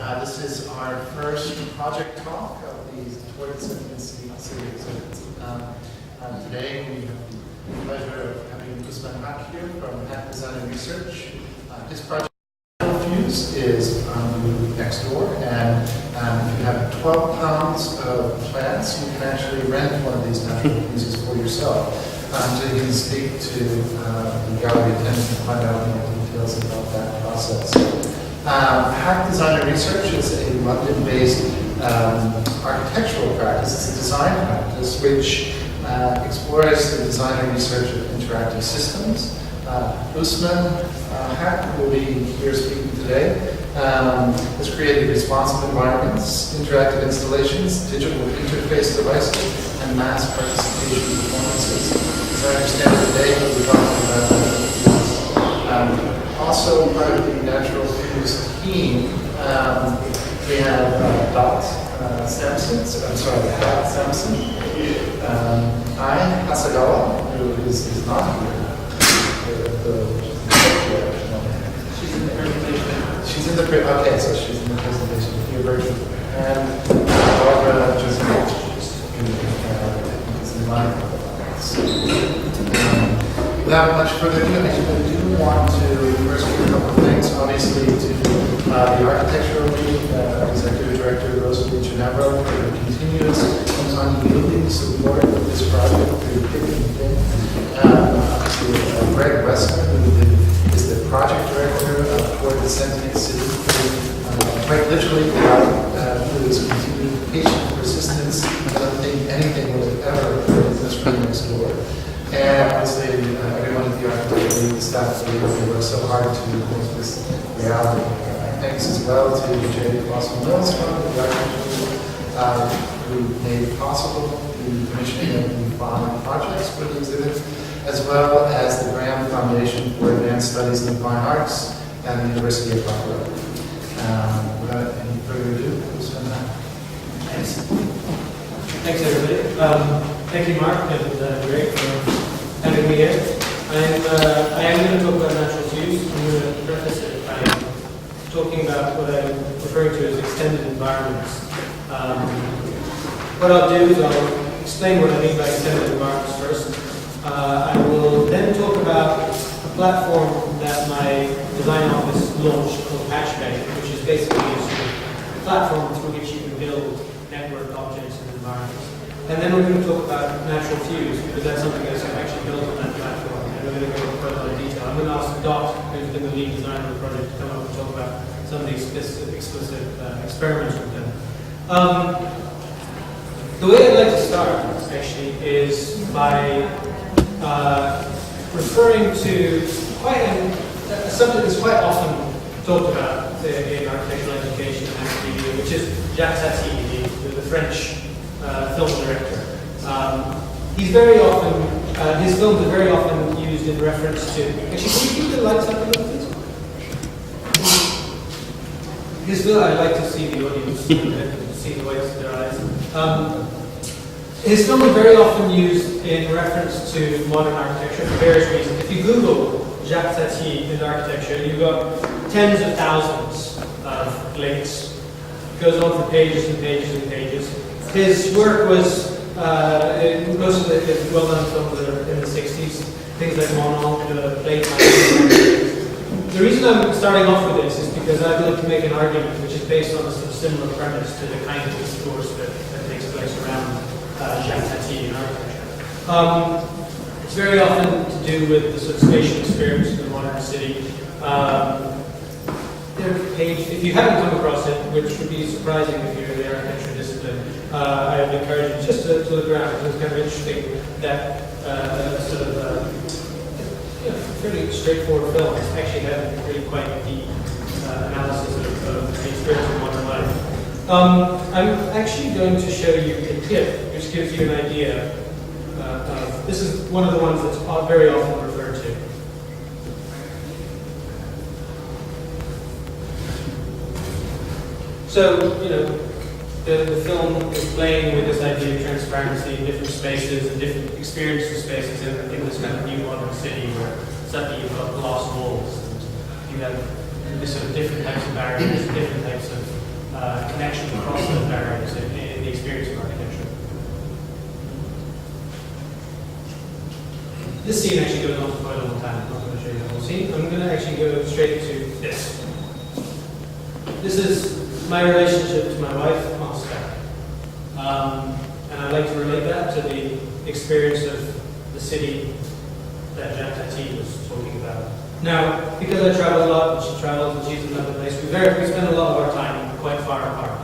This is our first project talk of the Toward the Sentient City series. Today we have the pleasure of having Usman Haque here from Haque Design and Research. His project Fuse is next door, and if you have 12 pounds of plants, you can actually rent one of these natural fuses for yourself. So you can speak to the gallery attendant and find out more details about that process. Haque Design and Research is a London-based architectural practice. It's a design practice which explores the design and research of interactive systems. Usman Haque will be here speaking today. Has created responsive environments, interactive installations, digital interface devices, and mass participation performances. As I understand it today, we'll be talking about these. Also part of the Natural Fuse team, we have Dot Samsen, Ai Hasagawa, who is not here. She's in the presentation. Okay, so she's in the presentation here virtually. And Barbara just is in line. Without much further ado, I do want to first give a couple of things. Obviously, to the architectural lead, executive director Rosalie Ginevra, for the continuous and unyielding support of this project through thick and thin. To Greg Westman, who is the project director of Toward the Sentient City, quite literally, who is continued patient persistence. I don't think anything would have ever occurred in this room next door. And obviously, everyone at the architecture staff who worked so hard to make this reality. Thanks as well to Jay Fossil Mills from the architecture who made it possible the commissioning of the 5 projects for the exhibit, as well as the Graham Foundation for Advanced Studies in the Fine Arts and the University of Buffalo. Without any further ado, we'll spend that. Thanks. Thanks, everybody. Thank you, Mark, and Greg, for having me here. I am going to talk about natural fuse. I'm going to preface it by talking about what I'm referring to as extended environments. What I'll do is I'll explain what I mean by extended environments first. I will then talk about a platform that my design office launched called Hatchback, which is basically a platform through which you can build network objects and environments. And then we're going to talk about natural fuse, because that's something that's actually built on that platform. And we're going to go into quite a lot of detail. I'm going to ask Dot, who's been the lead designer of the project, to come up and talk about some of the explicit experiments we've done. The way I'd like to start, actually, is by referring to something that's quite often talked about in architectural education and academia, which is Jacques Tati, the French film director. He's very often, his films are very often used in reference to, actually, can you keep the lights up a little bit? His film, I'd like to see the audience, see the whites of their eyes. His film is very often used in reference to modern architecture for various reasons. If you Google Jacques Tati in architecture, you've got tens of thousands of links. It goes on for pages and pages and pages. His work was, most of it is well known films that are in the 60s, things like Monon, Playtime. The reason I'm starting off with this is because I'd like to make an argument which is based on a sort of similar premise to the kind of discourse that takes place around Jacques Tati in architecture. It's very often to do with the sort of spatial experience of the modern city. If you haven't come across it, which would be surprising if you're in the architecture discipline, I would encourage you just to look around. It's kind of interesting that sort of fairly straightforward film has actually had really quite deep analysis of the experience of modern life. I'm actually going to show you a clip which gives you an idea of, this is one of the ones that's very often referred to. So, the film is playing with this idea of transparency in different spaces and different experiences of spaces in this kind of new modern city where suddenly you've got glass walls and you have this sort of different types of barriers, different types of connection across those barriers in the experience of architecture. This scene actually goes on for quite a long time. I'm not going to show you the whole scene. I'm going to actually go straight to this. This is my relationship to my wife on Skype. And I'd like to relate that to the experience of the city that Jack Tati was talking about. Now, because I travel a lot, and she travels, and she's in another place, we spend a lot of our time quite far apart.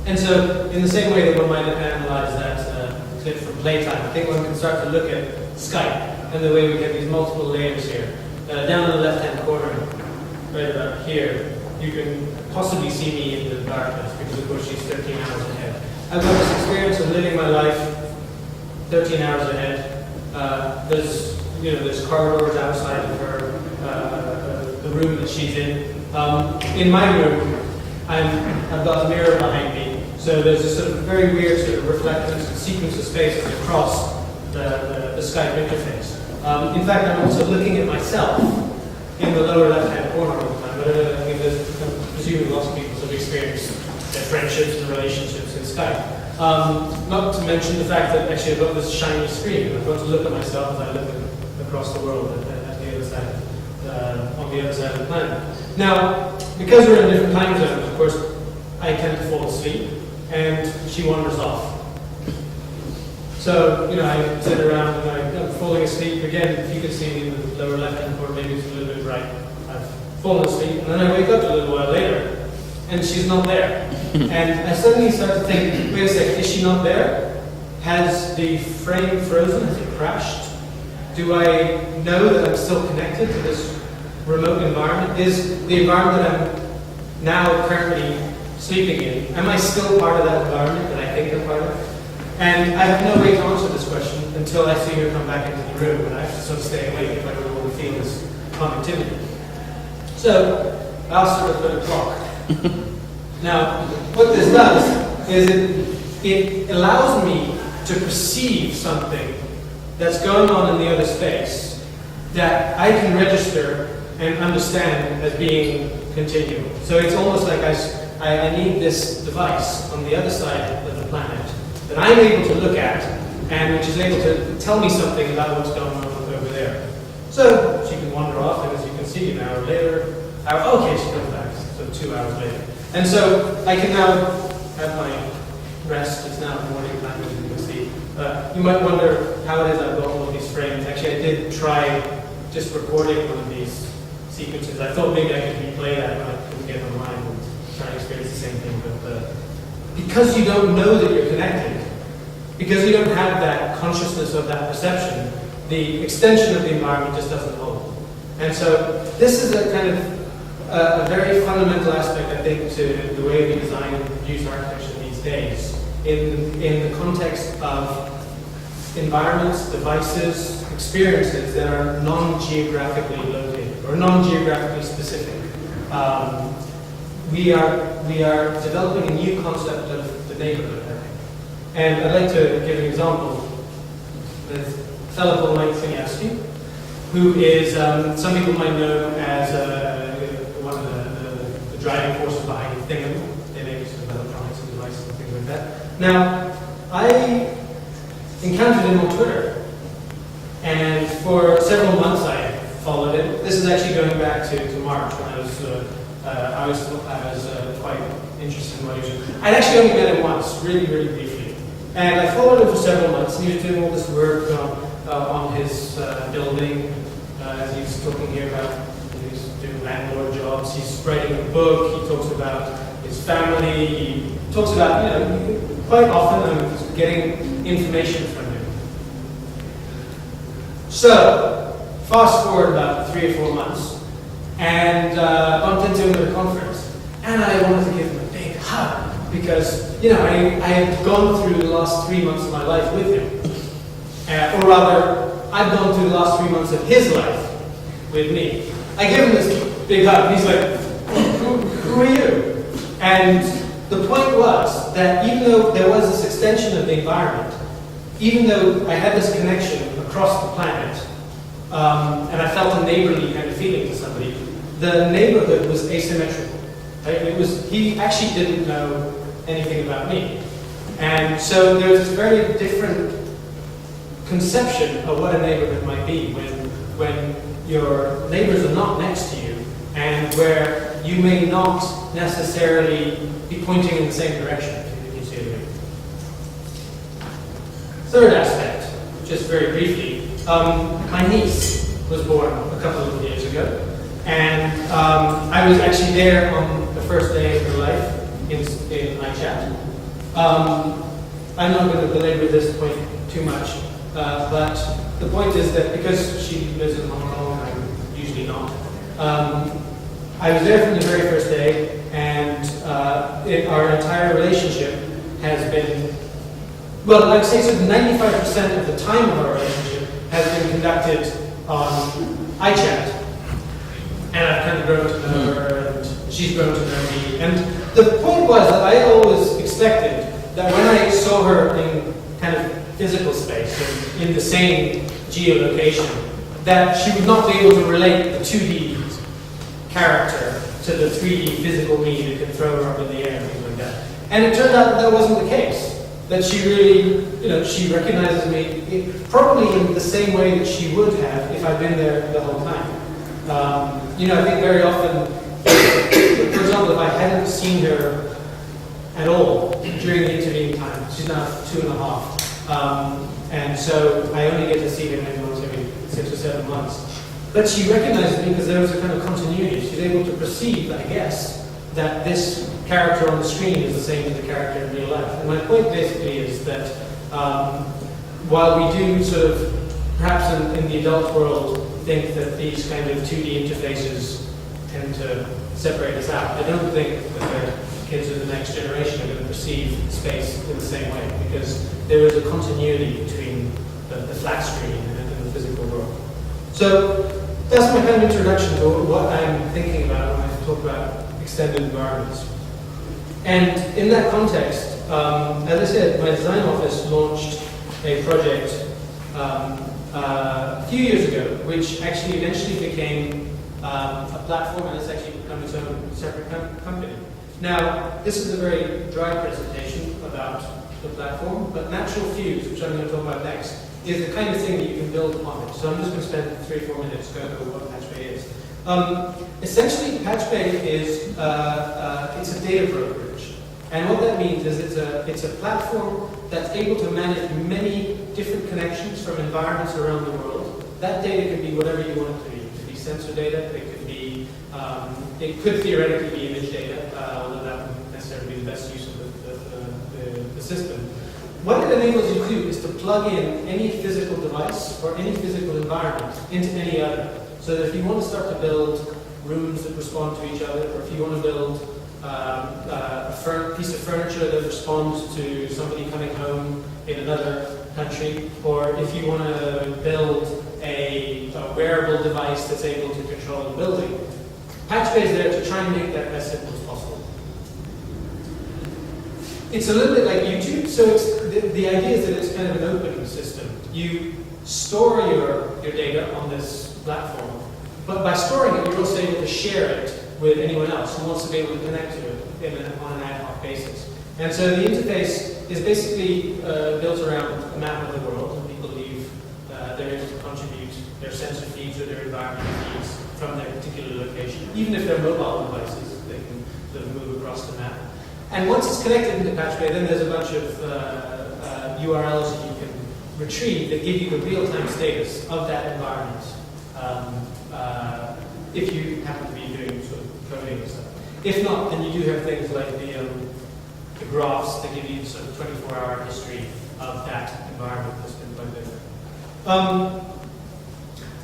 And so, in the same way that one might analyze that clip from Playtime, I think one can start to look at Skype and the way we get these multiple layers here. Down in the left-hand corner, right about here, you can possibly see me in the darkness because, of course, she's 13 hours ahead. I've got this experience of living my life 13 hours ahead. There's corridors outside of her, the room that she's in. In my room, I've got a mirror behind me, so there's a sort of very weird sort of reflective sequence of spaces across the Skype interface. In fact, I'm also looking at myself in the lower left-hand corner all the time. But I'm presuming lots of people have experienced their friendships and relationships in Skype. Not to mention the fact that actually I've got this shiny screen, and I've got to look at myself as I look across the world at the other side, on the other side of the planet. Now, because we're in different time zones, of course, I tend to fall asleep, and she wanders off. So, I sit around and I'm falling asleep. Again, if you can see me in the lower left-hand corner, maybe it's a little bit bright. I've fallen asleep, and then I wake up a little while later, and she's not there. And I suddenly start to think, wait a second, is she not there? Has the frame frozen? Has it crashed? Do I know that I'm still connected to this remote environment? Is the environment that I'm now currently sleeping in, am I still part of that environment that I think I'm part of? And I have no way to answer this question until I see her come back into the room, and I have to sort of stay awake if I don't want to feel this connectivity. So, I'll sort of put a clock. Now, what this does is it allows me to perceive something that's going on in the other space that I can register and understand as being continual. So it's almost like I need this device on the other side of the planet that I'm able to look at and which is able to tell me something about what's going on over there. So she can wander off, and as you can see, an hour later, okay, she comes back, so 2 hours later. And so I can now have my rest. It's now morning time, as you can see. You might wonder how it is I've got all of these frames. Actually, I did try just recording one of these sequences. I thought maybe I could replay that, but I couldn't get online and try and experience the same thing. But because you don't know that you're connected, because you don't have that consciousness of that perception, the extension of the environment just doesn't hold. And so this is a kind of a very fundamental aspect, I think, to the way we design and produce architecture these days, in the context of environments, devices, experiences that are non-geographically located or non-geographically specific. We are developing a new concept of the neighborhood, I think. And I'd like to give an example. There's a fellow called Mike Siniewski, who is, some people might know as one of the driving forces behind Thingam. They make sort of electronics and devices and things like that. Now, I encountered him on Twitter, and for several months I followed him. This is actually going back to March, when I was quite interested in what he was doing. I'd actually only met him once, really, really briefly. And I followed him for several months, and he was doing all this work on his building, as he's talking here about. He's doing landlord jobs, he's writing a book, he talks about his family, he talks about, quite often I'm getting information from him. So, fast forward about 3 or 4 months, and bumped into him at a conference, and I wanted to give him a big hug, because, I had gone through the last 3 months of my life with him. Or rather, I've gone through the last 3 months of his life with me. I give him this big hug, and he's like, who are you? And the point was that even though there was this extension of the environment, even though I had this connection across the planet, and I felt a neighborly kind of feeling to somebody, the neighborhood was asymmetrical. He actually didn't know anything about me. And so there's this very different conception of what a neighborhood might be when your neighbors are not next to you and where you may not necessarily be pointing in the same direction, if you see what I mean. Third aspect, just very briefly, my niece was born a couple of years ago, and I was actually there on the first day of her life in iChat. I'm not going to belabor this point too much, but the point is that because she lives in Hong Kong, I'm usually not, I was there from the very first day, and our entire relationship has been, well, I'd say sort of 95% of the time of our relationship has been conducted on iChat. And I've kind of grown to know her, and she's grown to know me. And the point was that I always expected that when I saw her in kind of physical space, in the same geolocation, that she would not be able to relate the 2D character to the 3D physical me that could throw her up in the air and things like that. And it turned out that wasn't the case. That she really, she recognizes me probably in the same way that she would have if I'd been there the whole time. I think very often, for example, if I hadn't seen her at all during the intervening time, she's now 2.5, and so I only get to see her maybe once every 6 or 7 months. But she recognizes me because there was a kind of continuity. She's able to perceive, I guess, that this character on the screen is the same as the character in real life. And my point basically is that while we do sort of, perhaps in the adult world, think that these kind of 2D interfaces tend to separate us out, I don't think that the kids of the next generation are going to perceive space in the same way, because there is a continuity between the flat screen and the physical world. So that's my kind of introduction to what I'm thinking about when I talk about extended environments. And in that context, as I said, my design office launched a project a few years ago, which actually eventually became a platform, and it's actually become its own separate company. Now, this is a very dry presentation about the platform, but Natural Fuse, which I'm going to talk about next, is the kind of thing that you can build upon it. So I'm just going to spend 3 or 4 minutes going over what PatchBay is. Essentially, PatchBay is it's a data brokerage, and what that means is it's a platform that's able to manage many different connections from environments around the world. That data can be whatever you want it to be. It could be sensor data. It could be it could theoretically be image data, although that wouldn't necessarily be the best use of the system. What it enables you to do is to plug in any physical device or any physical environment into any other. So that if you want to start to build rooms that respond to each other, or if you want to build a piece of furniture that responds to somebody coming home in another country, or if you want to build a wearable device that's able to control the building, PatchBay is there to try and make that as simple as possible. It's a little bit like YouTube, so the idea is that it's kind of an open system. You store your data on this platform, but by storing it, you're also able to share it with anyone else who wants to be able to connect to it on an ad hoc basis. And so the interface is basically built around a map of the world, and people leave, they're able to contribute their sensor feeds or their environmental feeds from their particular location. Even if they're mobile devices, they can sort of move across the map. And once it's connected into PatchBay, then there's a bunch of URLs that you can retrieve that give you the real-time status of that environment. If you happen to be doing sort of coding and stuff. If not, then you do have things like the graphs that give you sort of 24-hour history of that environment that's been plugged in there.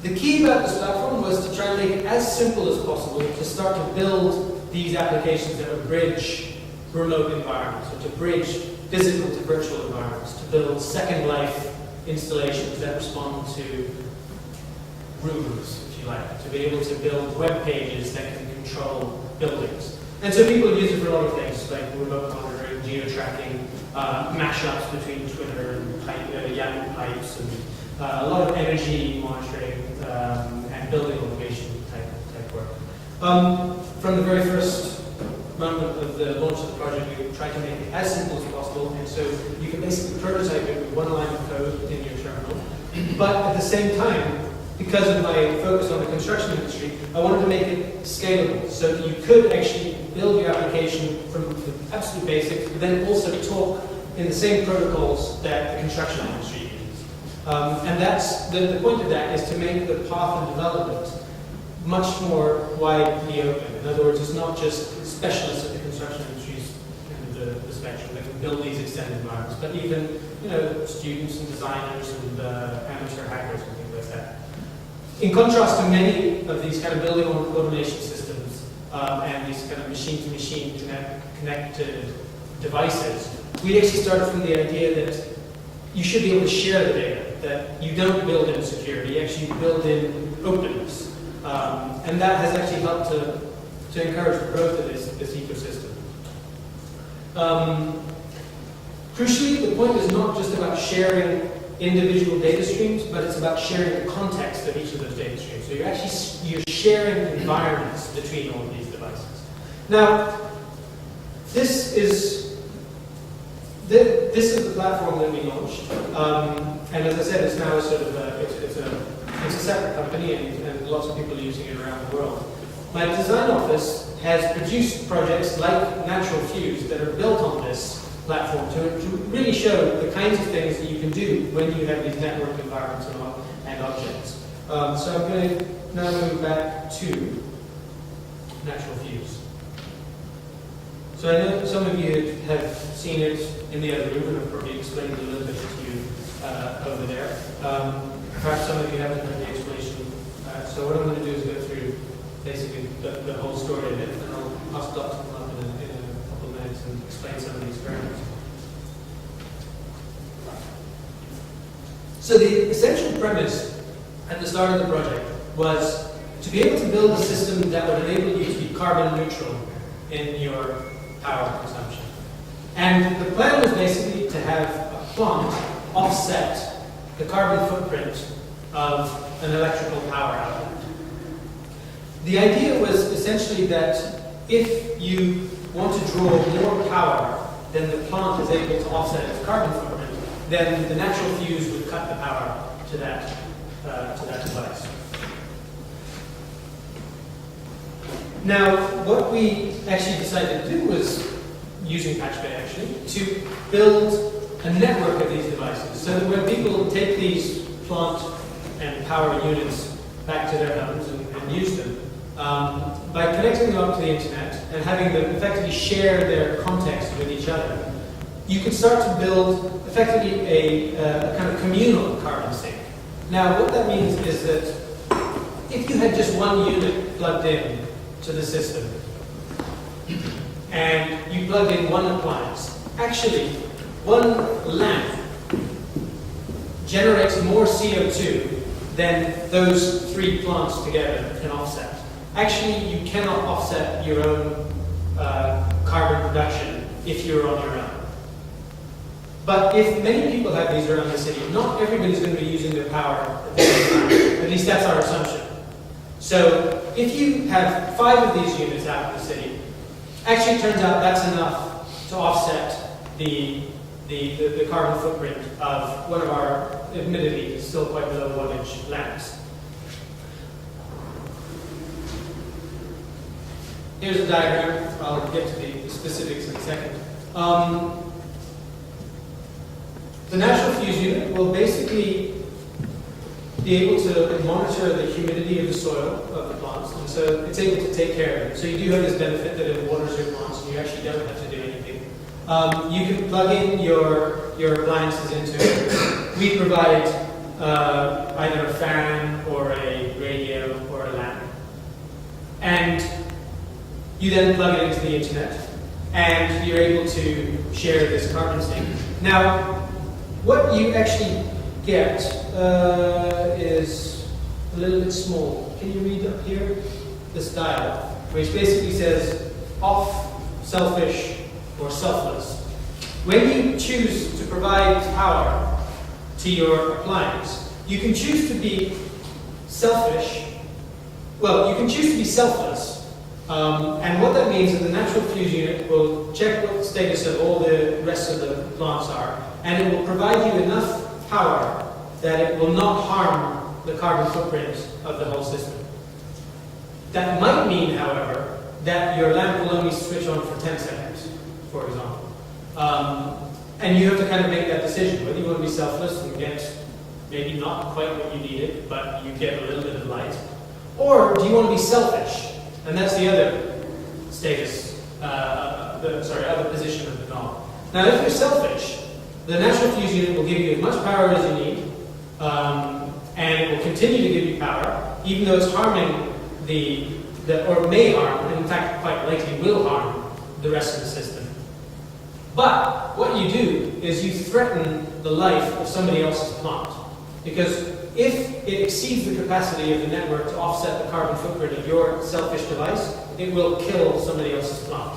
The key about this platform was to try and make it as simple as possible to start to build these applications that would bridge remote environments, or to bridge physical to virtual environments, to build second life installations that respond to rooms, if you like, to be able to build web pages that can control buildings. And so people use it for a lot of things, like remote monitoring, geo-tracking, mashups between Twitter and Yahoo pipes, and a lot of energy monitoring and building automation type work. From the very first moment of the launch of the project, we tried to make it as simple as possible, and so you can basically prototype it with one line of code in your terminal. But at the same time, because of my focus on the construction industry, I wanted to make it scalable, so that you could actually build your application from the absolute basics, but then also talk in the same protocols that the construction industry uses. And that's the point of that is to make the path of development much more widely open. In other words, it's not just specialists at the construction industry's end of the spectrum that can build these extended environments, but even students and designers and amateur hackers and things like that. In contrast to many of these kind of building automation systems and these kind of machine-to-machine connected devices, we actually started from the idea that you should be able to share the data, that you don't build in security, you actually build in openness. And that has actually helped to encourage the growth of this ecosystem. Crucially, the point is not just about sharing individual data streams, but it's about sharing the context of each of those data streams. So you're sharing environments between all of these devices. Now, this is the platform that we launched, and as I said, it's now a sort of it's a separate company, and lots of people are using it around the world. My design office has produced projects like Natural Fuse that are built on this platform to really show the kinds of things that you can do when you have these network environments and objects. So I'm going to now move back to Natural Fuse. So I know some of you have seen it in the other room, and I've probably explained it a little bit to you over there. Perhaps some of you haven't heard the explanation. So what I'm going to do is go through basically the whole story of it, and I'll ask Dr. to come up in a couple of minutes and explain some of the experiments. So the essential premise at the start of the project was to be able to build a system that would enable you to be carbon neutral in your power consumption. And the plan was basically to have a plant offset the carbon footprint of an electrical power outlet. The idea was essentially that if you want to draw more power than the plant is able to offset its carbon footprint, then the natural fuse would cut the power to that device. Now, what we actually decided to do was, using PatchBay actually, to build a network of these devices, so that when people take these plant and power units back to their homes and use them, by connecting them up to the internet and having them effectively share their context with each other, you could start to build effectively a kind of communal carbon sink. Now, what that means is that if you had just one unit plugged in to the system, and you plug in one appliance, actually, one lamp generates more CO2 than those three plants together can offset. Actually, you cannot offset your own carbon production if you're on your own. But if many people have these around the city, not everybody's going to be using their power at the same time. At least that's our assumption. So if you have 5 of these units out in the city, actually it turns out that's enough to offset the carbon footprint of one of our, admittedly, still quite low wattage lamps. Here's a diagram. I'll get to the specifics in a second. The natural fuse unit will basically be able to monitor the humidity of the soil of the plants, and so it's able to take care of it. So you do have this benefit that it waters your plants, and you actually don't have to do anything. You can plug in your appliances into it. We provide either a fan or a radio or a lamp. And you then plug it into the internet, and you're able to share this carbon sink. Now, what you actually get is a little bit small. Can you read up here? This dial, which basically says off, selfish, or selfless. When you choose to provide power to your appliance, you can choose to be selfish. Well, you can choose to be selfless, And what that means is the natural fuse unit will check what the status of all the rest of the plants are, and it will provide you enough power that it will not harm the carbon footprint of the whole system. That might mean, however, that your lamp will only switch on for 10 seconds, for example. And you have to kind of make that decision, whether you want to be selfless and get maybe not quite what you needed, but you get a little bit of light, or do you want to be selfish? And that's the other status, other position of the knob. Now, if you're selfish, the natural fuse unit will give you as much power as you need, and it will continue to give you power, even though it's harming or may harm, and in fact quite likely will harm the rest of the system. But what you do is you threaten the life of somebody else's plant. Because if it exceeds the capacity of the network to offset the carbon footprint of your selfish device, it will kill somebody else's plant.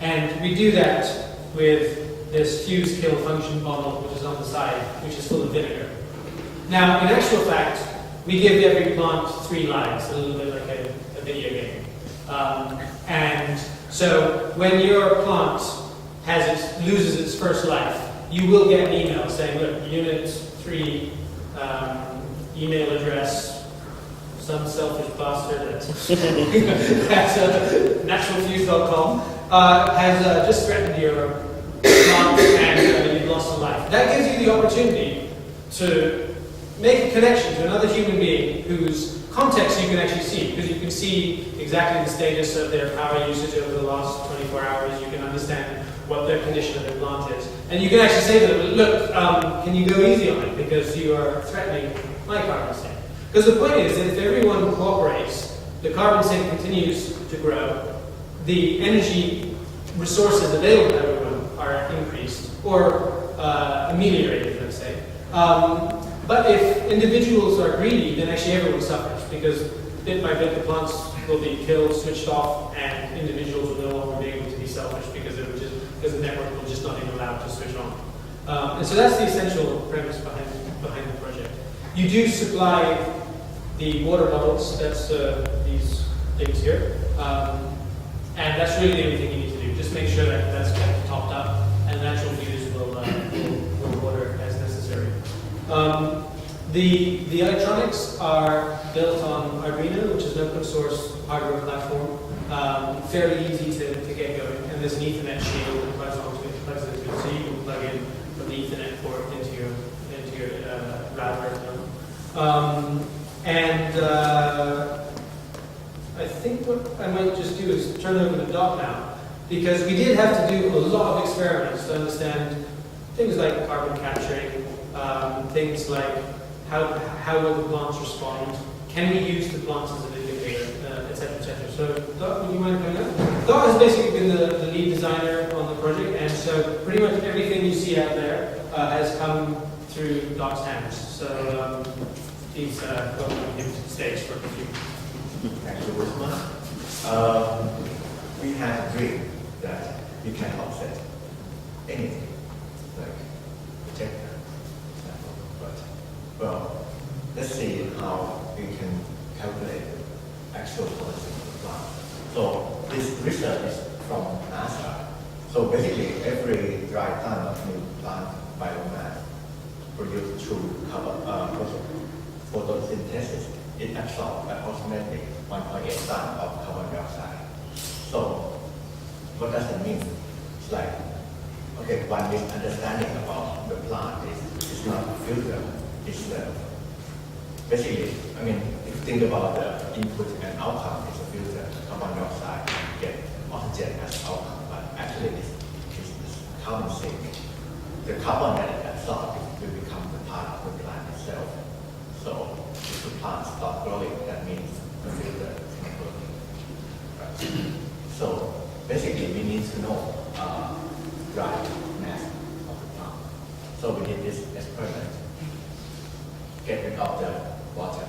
And we do that with this fuse kill function bottle, which is on the side, which is full of vinegar. Now, in actual fact, we give every plant 3 lives, a little bit like a video game. And so when your plant loses its first life, you will get an email saying, look, unit 3, email address, some selfish bastard at naturalfuse.com has just threatened your plant and you've lost a life. That gives you the opportunity to make a connection to another human being whose context you can actually see, because you can see exactly the status of their power usage over the last 24 hours. You can understand what their condition of their plant is. And you can actually say to them, look, can you go easy on it because you are threatening my carbon sink? Because the point is that if everyone cooperates, the carbon sink continues to grow, the energy resources available to everyone are increased or ameliorated, let's say. But if individuals are greedy, then actually everyone suffers, because bit by bit the plants will be killed, switched off, and individuals will no longer be able to be selfish because the network will just not even allow it to switch on. And so that's the essential premise behind the project. You do supply the water bottles, that's these things here, and that's really the only thing you need to do. Just make sure that that's kept topped up, and the natural fuse will water as necessary. The electronics are built on Arduino, which is an open source hardware platform, fairly easy to get going, and there's an Ethernet shield that plugs into it, so you can plug in from the Ethernet port into your router. I think what I might just do is turn over the dock now, because we did have to do a lot of experiments to understand things like carbon capturing, things like how will the plants respond, can we use the plants as an indicator, etc., etc. So, Doc, would you mind coming up? Doc has basically been the lead designer on the project, and so pretty much everything you see out there has come through Doc's hands. So please welcome him to the stage for a few. Thank you, Usman. We had a dream that we can offset anything, like projector, example. But, well, let's see how we can calculate the actual policy of the plant. So this research is from NASA. So basically, every dry ton of new plant biomass produced through photosynthesis, it absorbs approximately 1.8 tons of carbon dioxide. So what does it mean? It's like, okay, one misunderstanding about the plant is it's not a filter, it's basically, I mean, if you think about the input and outcome, it's a filter, carbon dioxide, get oxygen as outcome, but actually it's carbon sink. The carbon that it absorbs will become the part of the plant itself. So if the plant stops growing, that means the filter is not working. Right. So basically, we need to know dry mass of the plant. So we did this experiment. Get rid of the water.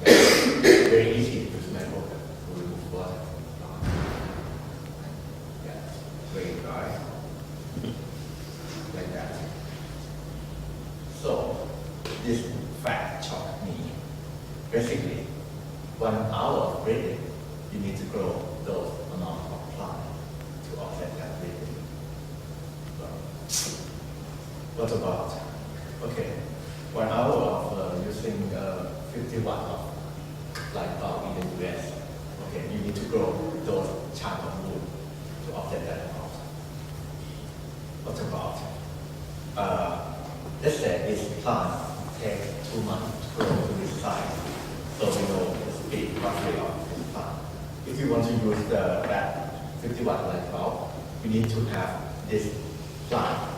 Very easy to use method to remove water from the plant. Yeah, very dry. Like that. hour of breathing, you need to grow those amount of plant to offset that breathing. What about, okay, 1 hour of using 50 watt of light bulb in the US, okay, you need to grow those chunk of wood to offset that amount. What about, let's say this plant takes 2 months to grow to this size, so we know the speed roughly of this plant. If you want to use that 50 watt light bulb, you need to have this plant,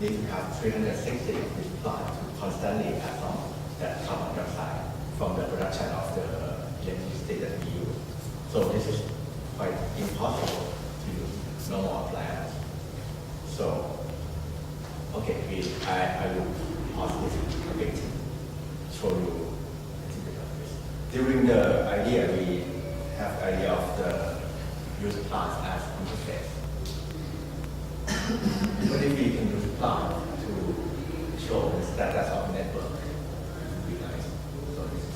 need to have 360 of this plant to constantly absorb that carbon dioxide from the production of the electricity that we use. So this is quite impossible to use normal appliance. So, okay, I will pause this a bit, show you a little bit of this. During the idea, we have the idea of the use plants as interface. What if we can use plant to show the status of network? It would be nice. So this is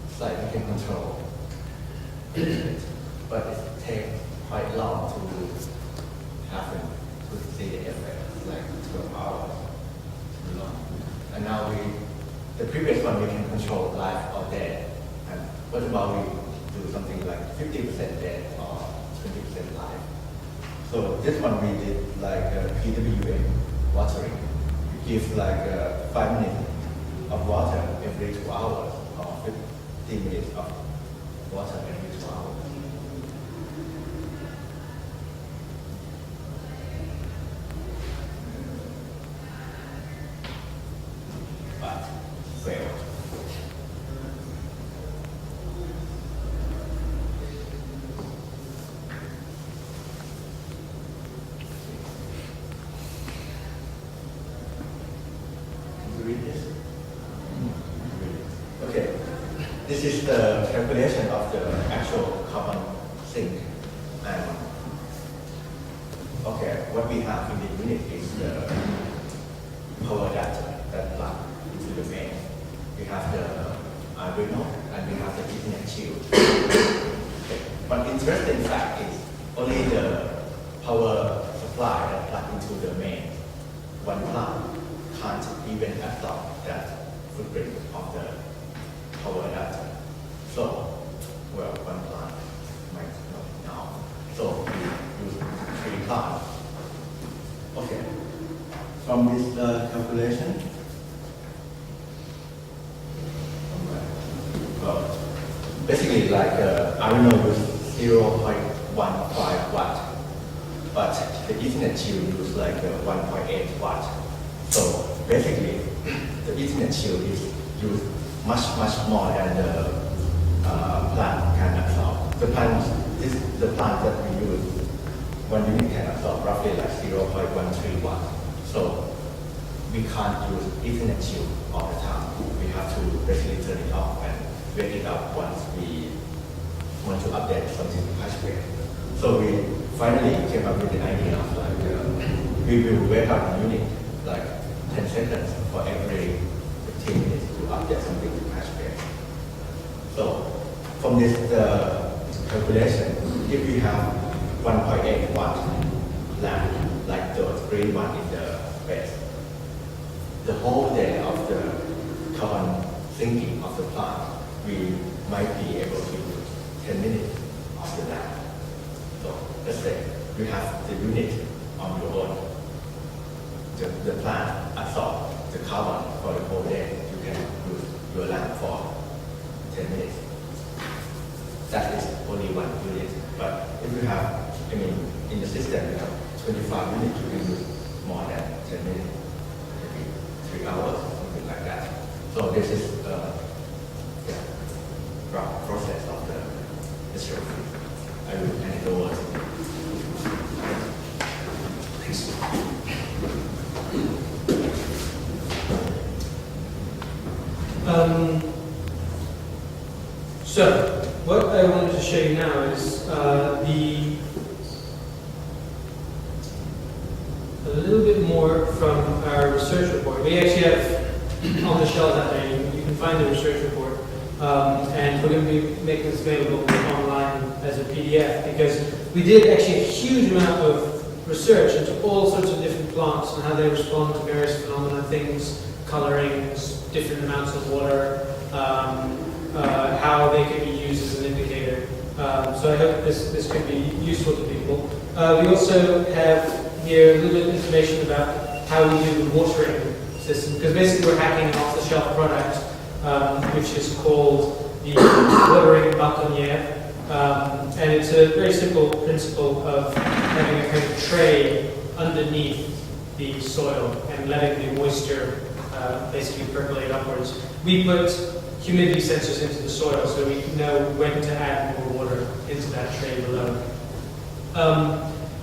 it's like we can control it, but it takes quite long to happen to see the effect. It's like 12 hours. Too long. And now the previous one we can control live or dead. And what about we do something like 50% dead or 20% live? So this one we did like PWM watering. It gives like 5 minutes of water every 2 hours or 15 minutes of water every 2 hours. But failed. Read this. Okay, this is the calculation of the actual carbon sink. And okay, what we have in the unit is the power adapter that plug into the main. We have the Arduino and we have the Ethernet shield. Okay. But interesting fact is only the power supply that plug into the main one plant can't even absorb that footprint of the power adapter. So, well, one plant might not now. So we use 3 plants. Okay. From this calculation, well, basically like I don't know use 0.15 watt, but the Ethernet shield use like 1.8 watt. So basically, the Ethernet shield is used much more than the plant can absorb. The plant that we use, one unit can absorb roughly like 0.13 watt. So we can't use Ethernet shield all the time. We have to basically turn it off and wake it up once we want to update something to hardware. So we finally came up with the idea of like we will wake up the unit like 10 seconds for every 15 minutes to update something to hardware. So from this calculation, if we have 1.8 watt lamp, like the green one in the base, the whole day of the carbon sinking of the plant, we might be able to use 10 minutes of the lamp. So let's say you have the unit on your own. The plant absorbs the carbon for the whole day. You can use your lamp for 10 minutes. That is only one unit. But if you have, in the system, you have 25 units, you can use more than 10 minutes, maybe 3 hours, something like that. So this is the rough process of the history. I will hand it over to you. So, what I wanted to show you now is a little bit more from our research report. We actually have on the shelves out there, you can find the research report, and we're going to be making this available online as a PDF because we did actually a huge amount of research into all sorts of different plants and how they respond to various phenomena, things, colorings, different amounts of water, how they can be used as an indicator. So I hope this could be useful to people. We also have here a little bit of information about how we do the watering system, because basically we're hacking an off-the-shelf product, which is called the watering bâtonnière. And it's a very simple principle of having a kind of tray underneath the soil and letting the moisture basically percolate upwards. We put humidity sensors into the soil so we know when to add more water into that tray below.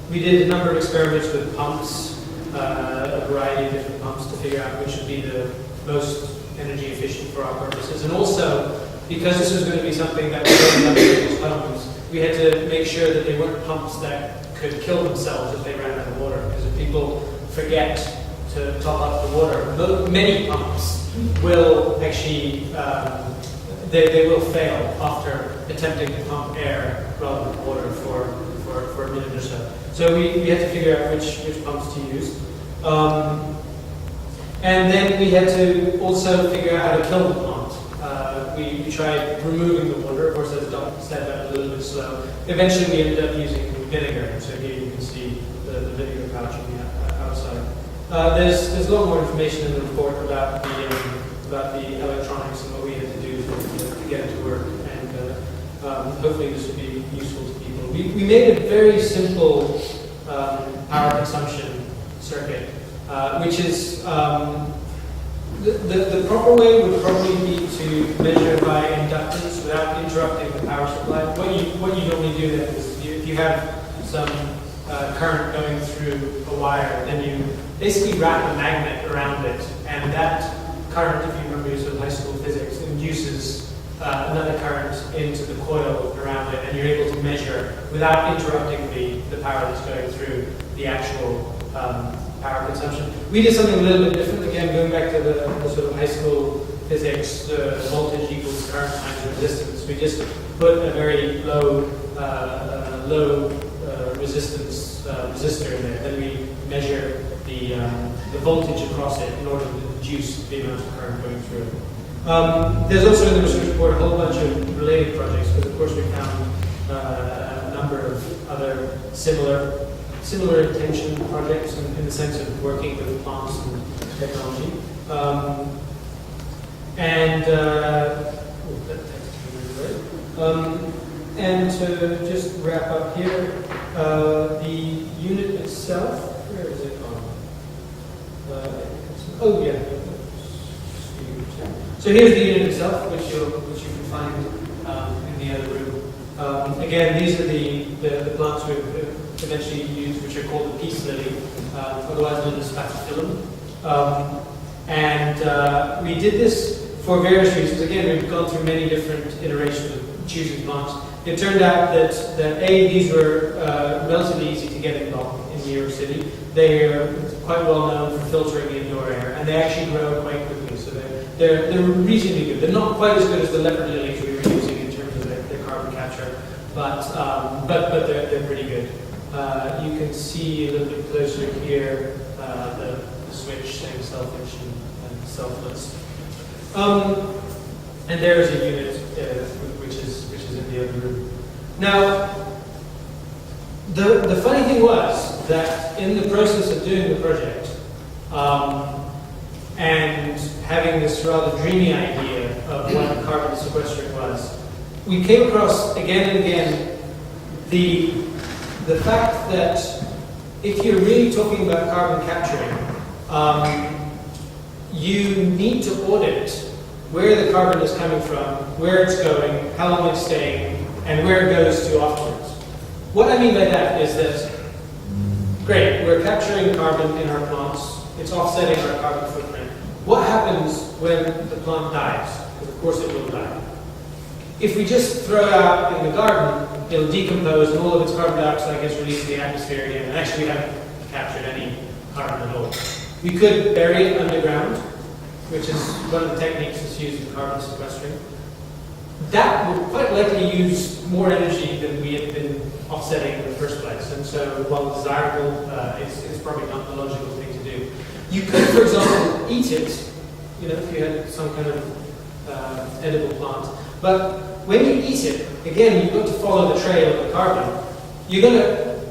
We did a number of experiments with pumps, a variety of different pumps to figure out which would be the most energy efficient for our purposes. And also, because this was going to be something that was going up in people's homes, we had to make sure that they weren't pumps that could kill themselves if they ran out of water. Because if people forget to top up the water, many pumps will actually, they will fail after attempting to pump air rather than water for a minute or so. So we had to figure out which pumps to use. And then we had to also figure out how to kill the plant. We tried removing the water. Of course, as Doc said, that was a little bit slow. Eventually, we ended up using vinegar. So here you can see the vinegar pouch on the outside. There's a lot more information in the report about the electronics and what we had to do to get it to work. And hopefully, this will be useful to people. We made a very simple power consumption circuit, which is the proper way would probably be to measure by inductance without interrupting the power supply. What you normally do then is if you have some current going through a wire, then you basically wrap a magnet around it, and that current, if you remember your sort of high school physics, induces another current into the coil around it, and you're able to measure without interrupting the power that's going through the actual power consumption. We did something a little bit different. Again, going back to the sort of high school physics, voltage equals current times resistance. We just put a very low resistance resistor in there. Then we measure the voltage across it in order to deduce the amount of current going through it. There's also in the research report a whole bunch of related projects, because of course we found a number of other similar intention projects in the sense of working with plants and technology. And to just wrap up here, the unit itself, where is it on? Oh yeah. So here's the unit itself, which you can find in the other room. Again, these are the plants we've eventually used, which are called the peace lily, otherwise known as spathiphyllum. And we did this for various reasons. Again, we've gone through many different iterations of choosing plants. It turned out that these were relatively easy to get in bulk in New York City. They are quite well known for filtering indoor air, and they actually grow quite quickly. So they're reasonably good. They're not quite as good as the leopard lilies we were using in terms of their carbon capture, but they're pretty good. You can see a little bit closer here the switch saying selfish and selfless. And there is a unit which is in the other room. Now, the funny thing was that in the process of doing the project and having this rather dreamy idea of what a carbon sequestrant was, we came across again and again the fact that if you're really talking about carbon capturing, you need to audit where the carbon is coming from, where it's going, how long it's staying, and where it goes to afterwards. What I mean by that is that, great, we're capturing carbon in our plants, it's offsetting our carbon footprint. What happens when the plant dies? Because of course it will die. If we just throw it out in the garden, it'll decompose and all of its carbon dioxide gets released in the atmosphere again, and actually we haven't captured any carbon at all. We could bury it underground, which is one of the techniques that's used in carbon sequestering. That would quite likely use more energy than we had been offsetting in the first place, and so while desirable, it's probably not the logical thing to do. You could, for example, eat it, you know, if you had some kind of edible plant, but when you eat it, again, you've got to follow the trail of the carbon. You're going to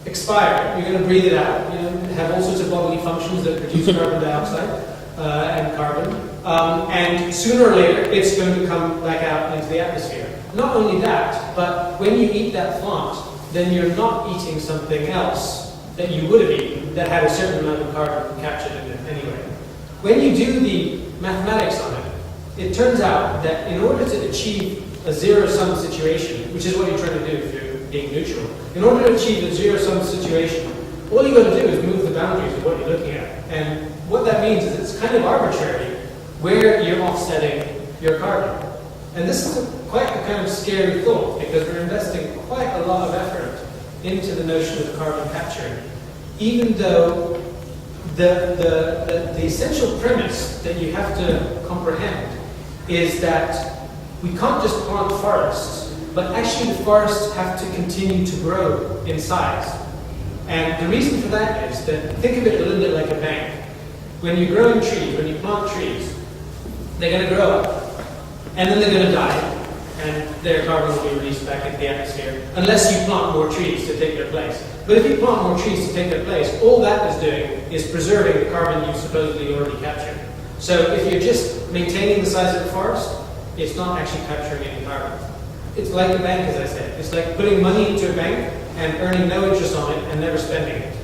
expire, you're going to breathe it out, you know, have all sorts of bodily functions that produce carbon dioxide and carbon, and sooner or later it's going to come back out into the atmosphere. Not only that, but when you eat that plant, then you're not eating something else that you would have eaten that had a certain amount of carbon captured in it anyway. When you do the mathematics on it, it turns out that in order to achieve a zero-sum situation, which is what you're trying to do if you're being neutral, in order to achieve a zero-sum situation, all you've got to do is move the boundaries of what you're looking at. And what that means is it's kind of arbitrary where you're offsetting your carbon. And this is quite a kind of scary thought, because we're investing quite a lot of effort into the notion of carbon capture, even though the essential premise that you have to comprehend is that we can't just plant forests, but actually the forests have to continue to grow in size. And the reason for that is that, think of it a little bit like a bank. When you're growing trees, when you plant trees, they're going to grow up, and then they're going to die, and their carbon will be released back into the atmosphere, unless you plant more trees to take their place. But if you plant more trees to take their place, all that is doing is preserving the carbon you've supposedly already captured. So if you're just maintaining the size of the forest, it's not actually capturing any carbon. It's like a bank, as I said. It's like putting money into a bank and earning no interest on it and never spending it.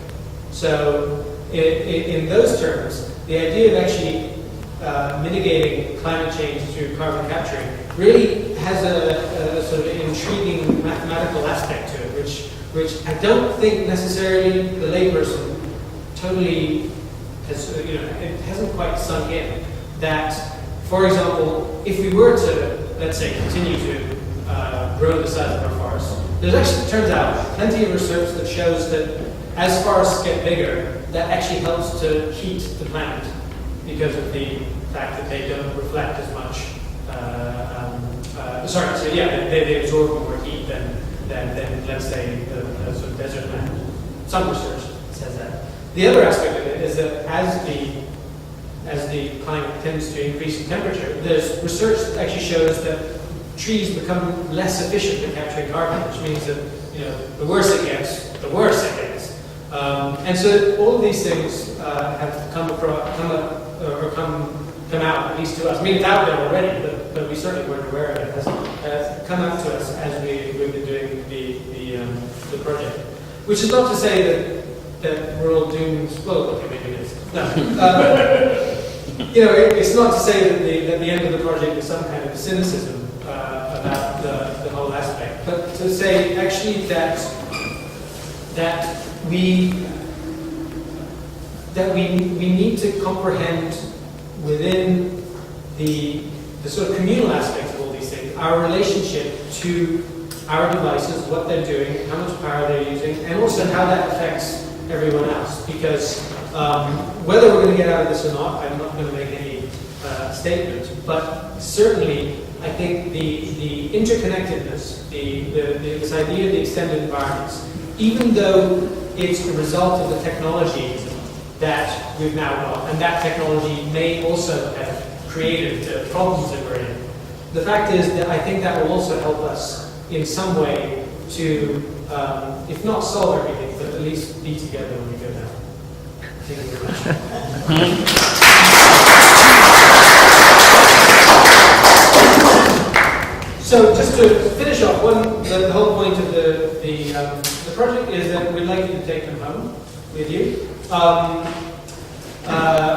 So in those terms, the idea of actually mitigating climate change through carbon capturing really has a sort of intriguing mathematical aspect to it, which I don't think necessarily the layperson totally has, you know, it hasn't quite sunk in. That, for example, if we were to, let's say, continue to grow the size of our forests, there's actually, it turns out, plenty of research that shows that as forests get bigger, that actually helps to heat the planet because of the fact that they don't reflect as much. They absorb more heat than let's say, a sort of desert land. Some research says that. The other aspect of it is that as the climate tends to increase in temperature, there's research that actually shows that trees become less efficient at capturing carbon, which means that, you know, the worse it gets, the worse it gets. And so all of these things have come out, at least to us. I mean, it's out there already, but we certainly weren't aware of it. It has come out to us as we've been doing the project. Which is not to say that we're all doomed. Well, okay, maybe it is. No. You know, it's not to say that the end of the project is some kind of cynicism about the whole aspect, but to say actually that we need to comprehend within the sort of communal aspects of all these things, our relationship to our devices, what they're doing, how much power they're using, and also how that affects everyone else. Because whether we're going to get out of this or not, I'm not going to make any statement, but certainly I think the interconnectedness, this idea of the extended environments, even though it's the result of the technology that we've now got, and that technology may also have created the problems that we're in, the fact is that I think that will also help us in some way to, if not solve everything, but at least be together when we go down. Thank you very much. So just to finish off, the whole point of the project is that we'd like you to take them home with you.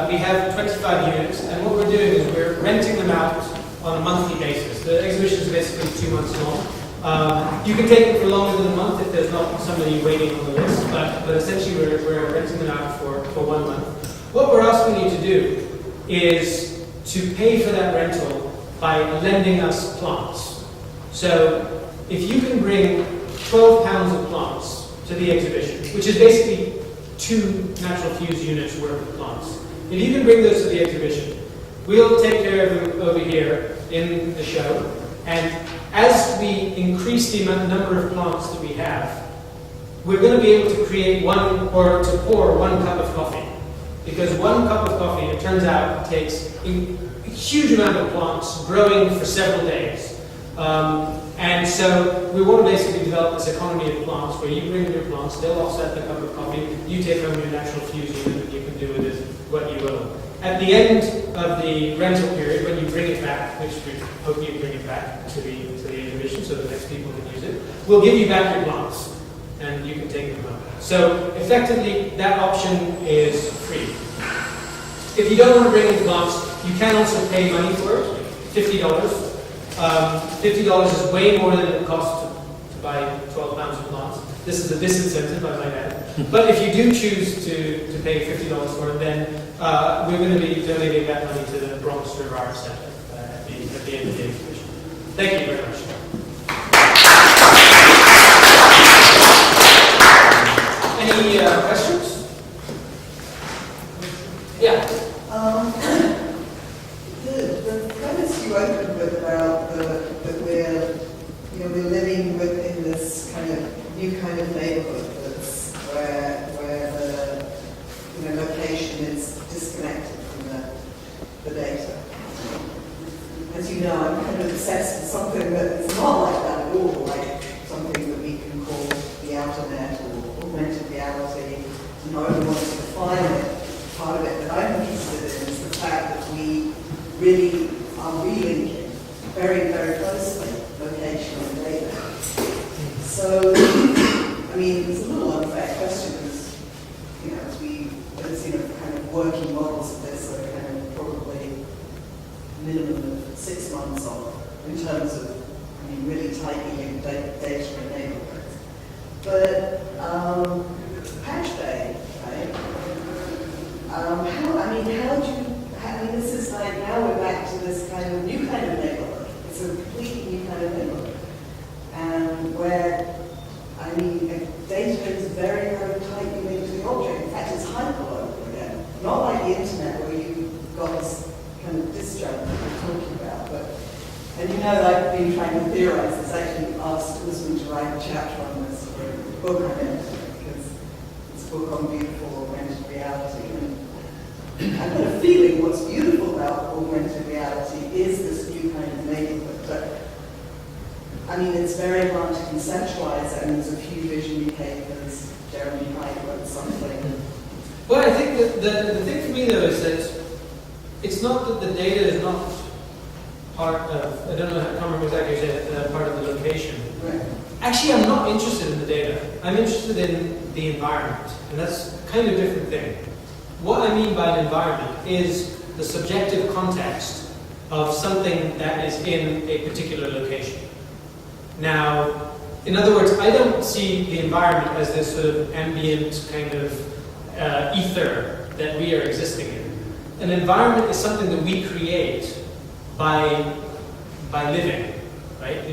We have 25 units, and what we're doing is we're renting them out on a monthly basis. The exhibition is basically 2 months long. You can take it for longer than a month if there's not somebody waiting on the list, but essentially we're renting them out for 1 month. What we're asking you to do is to pay for that rental by lending us plants. So if you can bring 12 pounds of plants to the exhibition, which is basically 2 natural fuse units worth of plants, if you can bring those to the exhibition, we'll take care of them over here in the show, and as we increase the number of plants that we have, we're going to be able to create to pour 1 cup of coffee. Because 1 cup of coffee, it turns out, takes a huge amount of plants growing for several days. And so we want to basically develop this economy of plants where you bring in your plants, they'll offset the cup of coffee, you take home your natural fuse unit, and you can do with it what you will. At the end of the rental period, when you bring it back, which we hope you bring it back to the exhibition so the next people can use it, we'll give you back your plants and you can take them home. So effectively, that option is free. If you don't want to bring in plants, you can also pay money for it, $50. $50 is way more than it costs to buy 12 pounds of plants. This is a disincentive, I might add. But if you do choose to pay $50 for it, then we're going to be donating that money to the Bronx River Arts Center at the end of the exhibition. Thank you very much. Any questions? Yeah. The premise you opened with about that we're living within this kind of new kind of neighborhood that's where the location is disconnected from the data. As you know, I'm kind of obsessed with something that's not like that at all, like something that we can call the outer net or augmented reality. And I really want to define it. Part of it that I'm interested in is the fact that we really are relinking very, very closely location and data. So, I mean, it's a little unfair question because, as kind of working models of this are kind of probably minimum of 6 months on in terms of, really tightly linked data in neighborhoods. But patch day, right? This is like, now we're back to this kind of new kind of neighborhood. It's a completely new kind of neighborhood. And where, data is very, very tightly linked to the object. In fact, it's hyperlocal again. Not like the internet where you've got this kind of disjunct that we're talking about. I've been trying to theorize this. I actually asked Usman to write a chapter on this for a book I'm into, because it's a book on beautiful augmented reality. And I've got a feeling what's beautiful about augmented reality is this new kind of neighborhood. But it's very hard to conceptualize. There's a few visionary papers, Jeremy Hyde wrote something. Well, I think that the thing for me though is that it's not that the data is not part of, I don't know, I can't remember exactly what you said, part of the location. Right. Actually, I'm not interested in the data. I'm interested in the environment, and that's kind of a different thing. What I mean by an environment is the subjective context of something that is in a particular location. Now, in other words, I don't see the environment as this sort of ambient kind of ether that we are existing in. An environment is something that we create by living, right?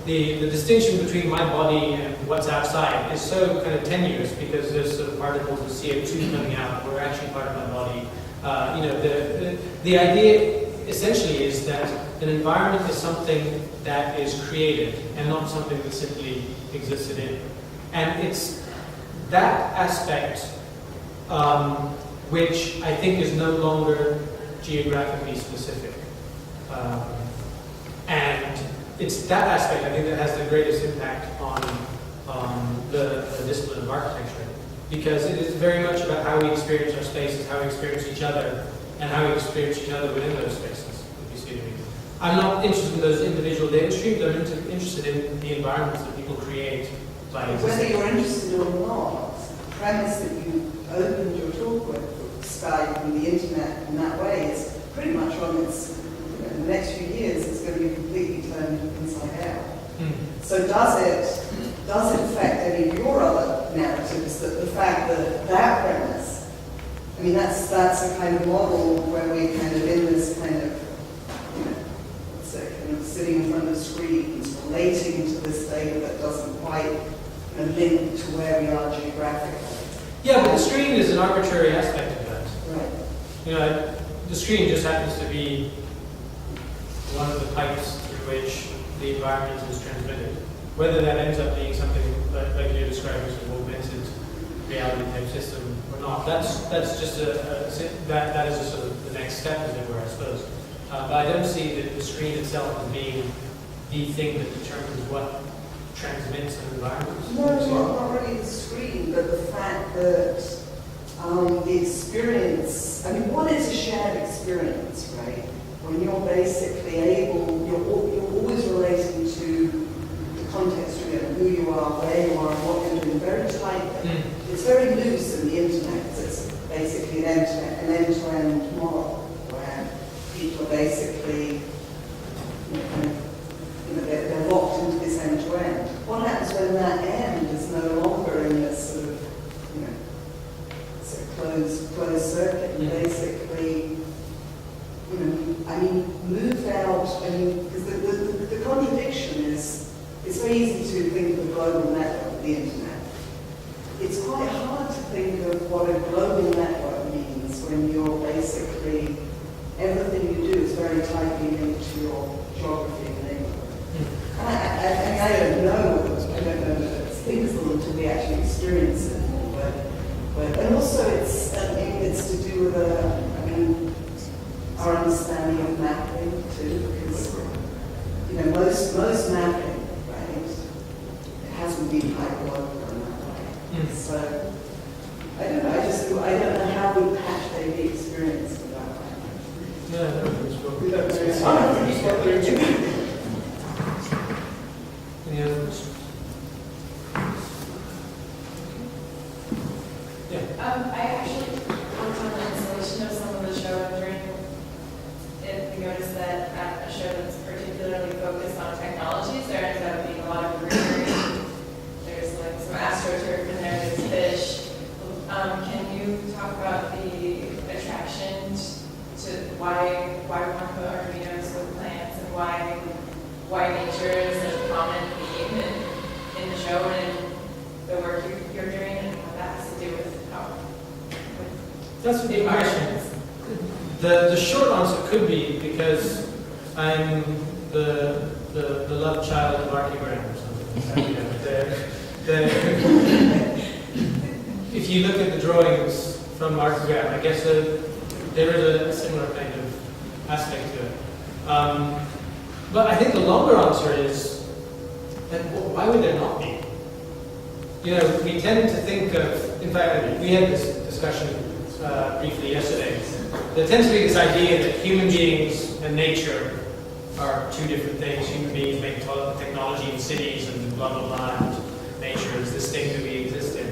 The distinction between my body and what's outside is so kind of tenuous because there's sort of particles of CO2 coming out. We're actually part of my body. The idea essentially is that an environment is something that is created and not something that simply existed in. And it's that aspect which I think is no longer geographically specific. And it's that aspect, I think, that has the greatest impact on the discipline of architecture. Because it is very much about how we experience our spaces, how we experience each other, and how we experience each other within those spaces, if you see what I mean. I'm not interested in those individual data streams, I'm interested in the environments that people create by Whether existing. you're interested or not, the premise that you opened your talk with, Skype and the internet in that way, is pretty much on its, in the next few years, it's going to be completely turned inside out. So does it affect any of your other narratives, that the fact that premise, that's a kind of model where we're kind of in this kind of, kind of sitting in front of screens or relating to this data that doesn't quite link to where we are geographically. Yeah, but the screen is an arbitrary aspect of that. Right. You know, the screen just happens to be one of the pipes through which the environment is transmitted. Whether that ends up being something like you're describing as an augmented reality type system or not, that's just that is a sort of the next step, as it were, I suppose. But I don't see the screen itself as being the thing that determines what transmits an environment. No, not really the screen, but the fact that the experience, I mean, what is a shared experience, right? When you're basically able, you're always relating to the context, you know, who you are, where you are, and what you're doing, very tightly. It's very loose in the internet. It's basically an end-to-end model where people are basically, they're locked into this end-to-end. What happens when that end is no longer in this sort of, closed circuit, and basically, move out, because the contradiction is, it's very easy to think of a global network, the internet. It's quite hard to think of what a global network means when you're basically, everything you do is very tightly linked to your geography and neighborhood. I don't know that it's feasible until we actually experience it, but and also it's to do with our understanding of mapping too, because most mapping, right, it hasn't been hyperlocal in that way. So I don't know. I don't know how we patch the experience with that way. Yeah, that was We don't really see I don't think it's what they're doing. Any other questions? Yeah. I actually worked on the installation of some of the show, and during it, we noticed that a show that's particularly focused on technologies, there ends up being a lot of greenery. There's like some astroturf in there, there's fish. Can you talk about the attraction to why we want to put Arduinos with plants, and why nature is such a prominent theme in the show and in the work you're doing, and what that has to do with That's a the good question. environment? The short answer could be because I'm the love child of archaeogram or something like that. If you look at the drawings from archaeogram, I guess there is a similar kind of aspect to it. But I think the longer answer is that why would there not be? We tend to think of, in fact, we had this discussion briefly yesterday. There tends to be this idea that human beings and nature are two different things. Human beings make technology in cities and blah, blah, blah, and nature is this thing that we exist in.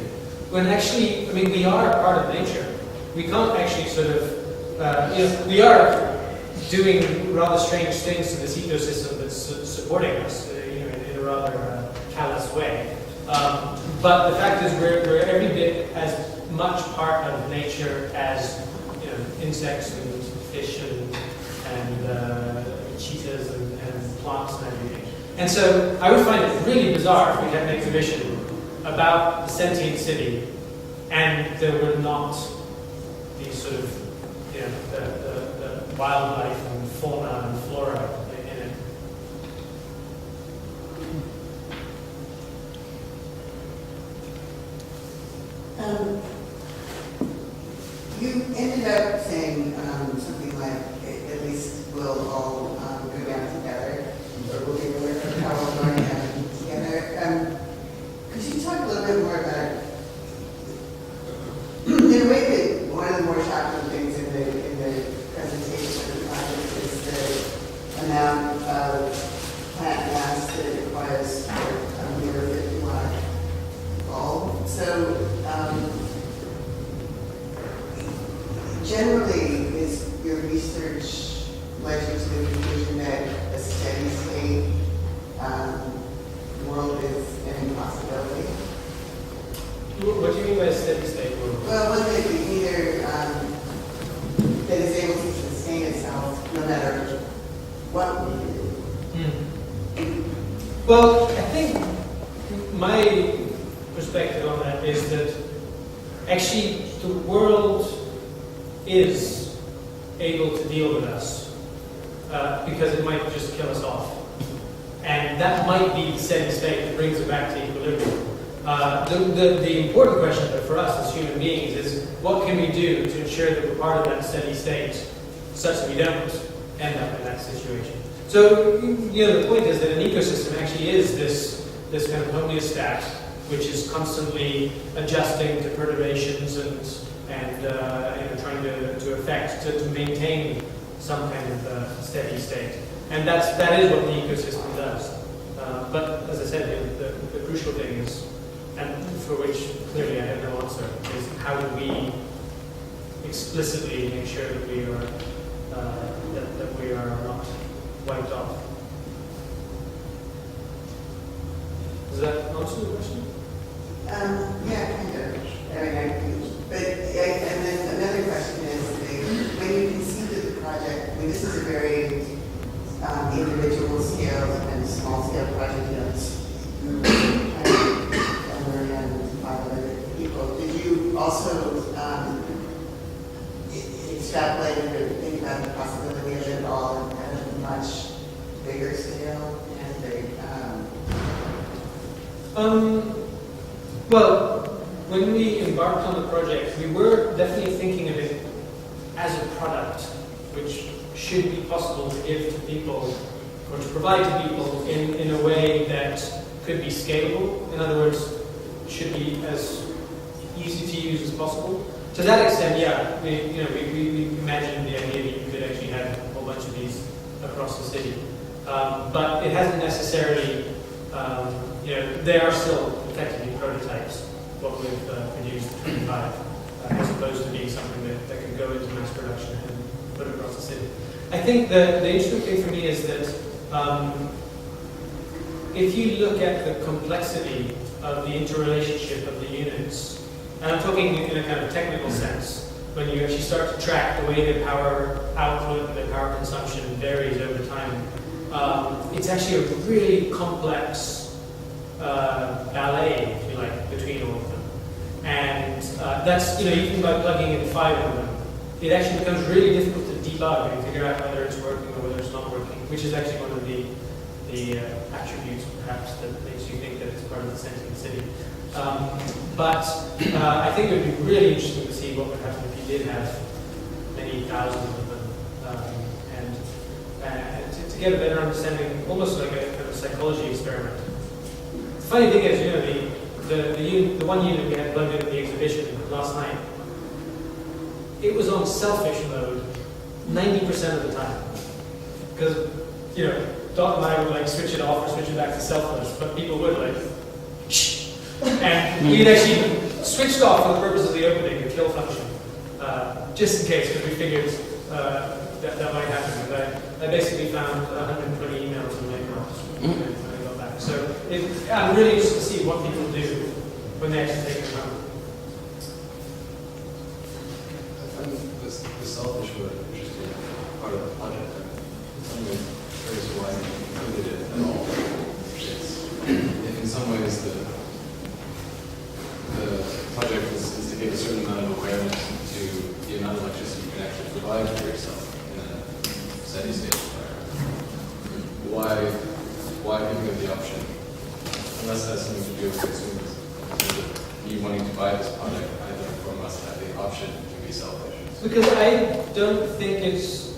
When actually, we are part of nature. We can't actually sort of, we are doing rather strange things to this ecosystem that's supporting us, in a rather callous way. But the fact is, we're every bit as much part of nature as insects and fish and cheetahs and plants and everything. And so I would find it really bizarre if we had an exhibition about the sentient city and there were not these sort of the wildlife and fauna and flora in it. You ended up saying something like, at least we'll all go down together, or we'll be aware of how we're going down together. Could you talk a little bit more about, in a way, that one of the more shocking things in the presentation of the project is the amount of plant mass that it requires for a meter 50 watt bulb. So, generally, is your research led you to the conclusion that a steady state world is an impossibility? What do you mean by a steady state world? Well, one that either that is able to sustain itself no matter what we do. Well, I think my perspective on that is that actually the world is able to deal with us because it might just kill us off. And that might be the steady state that brings it back to equilibrium. The important question for us as human beings is what can we do to ensure that we're part of that steady state such that we don't end up in that situation. So, the point is that an ecosystem actually is this kind of homeostat which is constantly adjusting to perturbations and trying to affect, to maintain some kind of steady state. And that is what the ecosystem does. But as I said, the crucial thing is, and for which clearly I have no answer, is how do we explicitly make sure that we are that we are not wiped off. Does that answer the question? Yeah, kind of. And then another question is, when you conceived of the project, this is a very individual scale and small scale project, it's over and 500 people. Did you also extrapolate or think about the possibility of it all at a much bigger scale? Well, when we embarked on the project, we were definitely thinking of it as a product which should be possible to give to people or to provide to people in a way that could be scalable. In other words, should be as easy to use as possible. To that extent, yeah, we imagined the idea that you could actually have a whole bunch of these across the city. But it hasn't necessarily, they are still effectively prototypes, what we've produced in 25, as opposed to being something that can go into mass production and put across the city. I think the interesting thing for me is that if you look at the complexity of the interrelationship of the units, and I'm talking in a kind of technical sense, when you actually start to track the way the power output and the power consumption varies over time, it's actually a really complex ballet, if you like, between all of them. And that's, even by plugging in 5 of them, it actually becomes really difficult to debug and figure out whether it's working or whether it's not working, which is actually one of the attributes, perhaps, that makes you think that it's part of the sentient city. But I think it would be really interesting to see what would happen if you did have many thousands of them, and to get a better understanding, almost like a kind of psychology experiment. The funny thing is, the one unit we had plugged into the exhibition last night, it was on selfish mode 90% of the time. Because, Dot and I would switch it off or switch it back to selfless, but people would shh. And we'd actually switched off for the purpose of the opening, the kill function, just in case, because we figured that might happen. And I basically found 120 emails in my inbox when I got back. So I'm really interested to see what people do when they actually take it home. I find the selfish but interesting part of the project. I'm curious why you included it at all. If in some ways the project is to give a certain amount of awareness to the amount of electricity you can actually provide for yourself in a steady state environment. Why think of the option? Unless that's something to do with consumers. You wanting to buy this product, I therefore must have the option to be selfish. Because I don't think it's,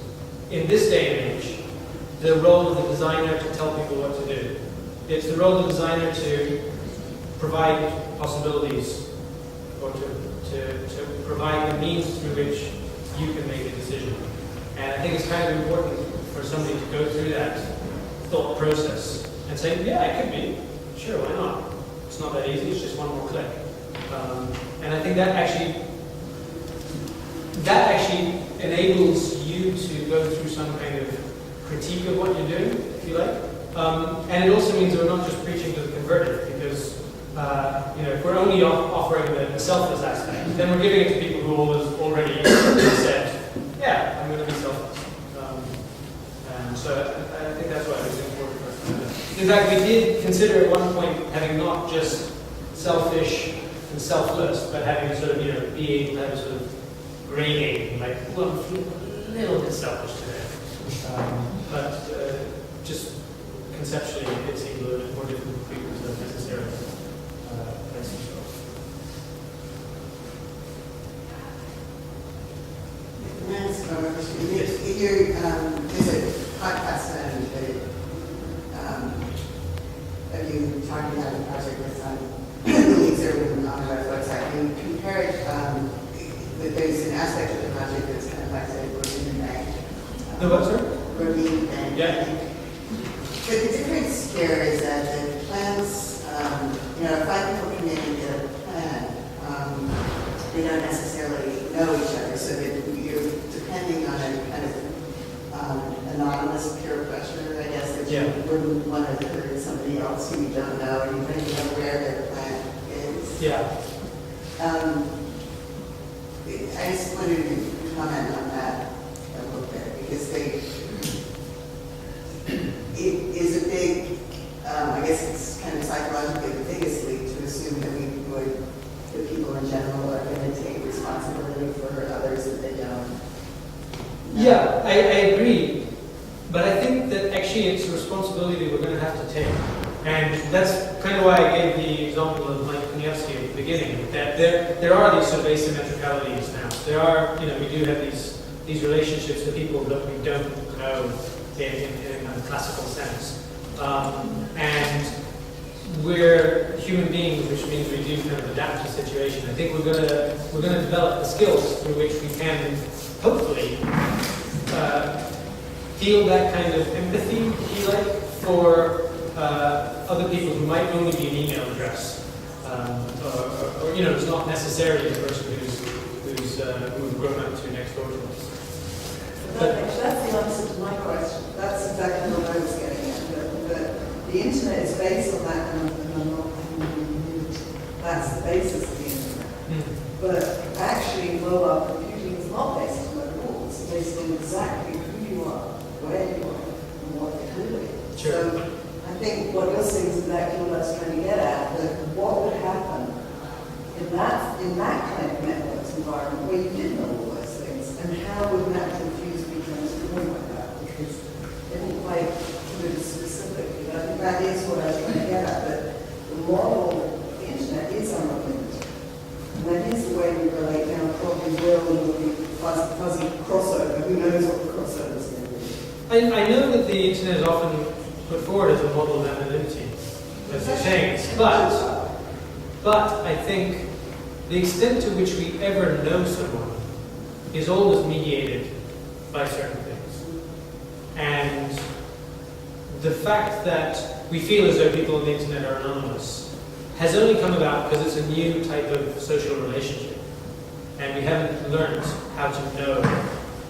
in this day and age, the role of the designer to tell people what to do. It's the role of the designer to provide possibilities or to provide the means through which you can make a decision. And I think it's kind of important for somebody to go through that thought process and say, yeah, it could be. Sure, why not? It's not that easy, it's just one more click. And I think that actually enables you to go through some kind of critique of what you're doing, if you like. And it also means we're not just preaching to the converted, because if we're only offering the selfless aspect, then we're giving it to people who already said, yeah, I'm going to be selfless. And so I think that's why it's important for us to do that. In fact, we did consider at one point having not just selfish and selfless, but having sort of, be able to have a sort of grading, like, well, I'm feeling a little bit selfish today. But just conceptually, it seemed a little bit more difficult to treat as necessarily essential. Yes, there's a podcast of you talking about the project that's on the links are on our website. You compared that there's an aspect of the project that's kind of like the Ravine Bank. The what, sir? Ravine Bank. Yeah. But the difference here is that the plans, if 5 people come in and get a plan, they don't necessarily know each other, so that you're depending on a kind of anonymous peer pressure, I guess, that you wouldn't want to hurt somebody else who you don't know, and you don't even know where their plan is. Yeah. I just wanted to comment on that a little bit, because it is a big, I guess it's kind of psychologically the biggest leap to assume that that people in general are going to take responsibility for others that they don't. Yeah, I agree. But I think that actually it's a responsibility we're going to have to take. And that's kind of why I gave the example of Mike Knievsky at the beginning, that there are these sort of asymmetricalities now. There are, we do have these relationships to people that we don't know in a classical sense. And we're human beings, which means we do kind of adapt to the situation. I think we're going to develop the skills through which we can hopefully feel that kind of empathy, if you like, for other people who might only be an email address, or it's not necessarily the person who's grown up to next door to us. That's the answer to my question. That's exactly what I was getting at. That the internet is based on that kind of anonymity. That's the basis of the internet. But actually, mobile computing is not based on those rules. It's based on exactly who you are, where you are, and what you're doing. Sure. So I think what you're saying is exactly what I was trying to get at. That what would happen in that kind of networks environment where you did know all those things, and how would natural fuse be transformed like that? Because they didn't quite put it specifically. But I think that is what I was trying to get at. That the model of the internet is unlimited. And that is the way we relate now, probably will be fuzzy crossover. Who knows what the crossover is going to be? I know that the internet is often put forward as a model of anonymity, as you're saying, but I think the extent to which we ever know someone is always mediated by certain things. And the fact that we feel as though people on the internet are anonymous has only come about because it's a new type of social relationship. And we haven't learned how to know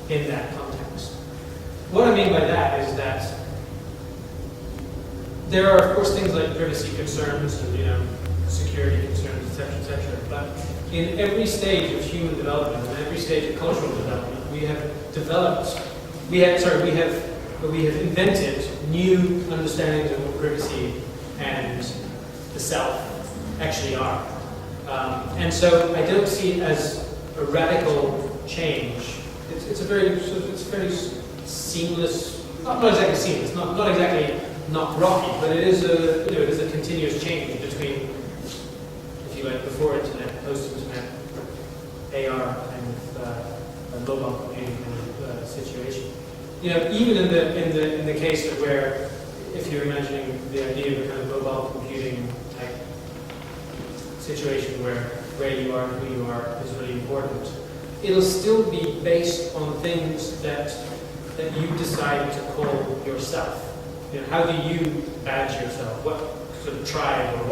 in that context. What I mean by that is that there are, of course, things like privacy concerns and, security concerns, etc., but in every stage of human development, in every stage of cultural development, we have invented new understandings of what privacy and the self actually are. And so I don't see it as a radical change. It's very seamless, not exactly seamless, not exactly not rocky, but it is a continuous change between, if you like, before internet, post-internet, AR kind of mobile computing kind of situation. Even in the case of where, if you're imagining the idea of a kind of mobile computing type situation where you are and who you are is really important, it'll still be based on things that you decide to call yourself. How do you badge yourself? What sort of tribe or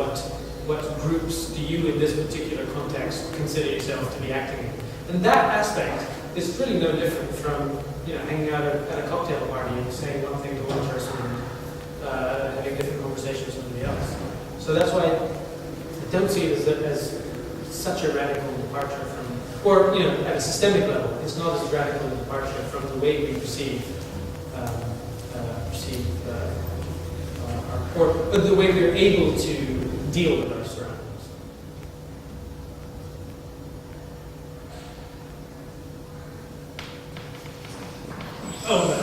what groups do you, in this particular context, consider yourself to be acting in? And that aspect is really no different from hanging out at a cocktail party and saying one thing to one person and having different conversations with somebody else. So that's why I don't see it as such a radical departure from, or at a systemic level, it's not as radical a departure from the way we perceive or the way we're able to deal with our surroundings. Oh,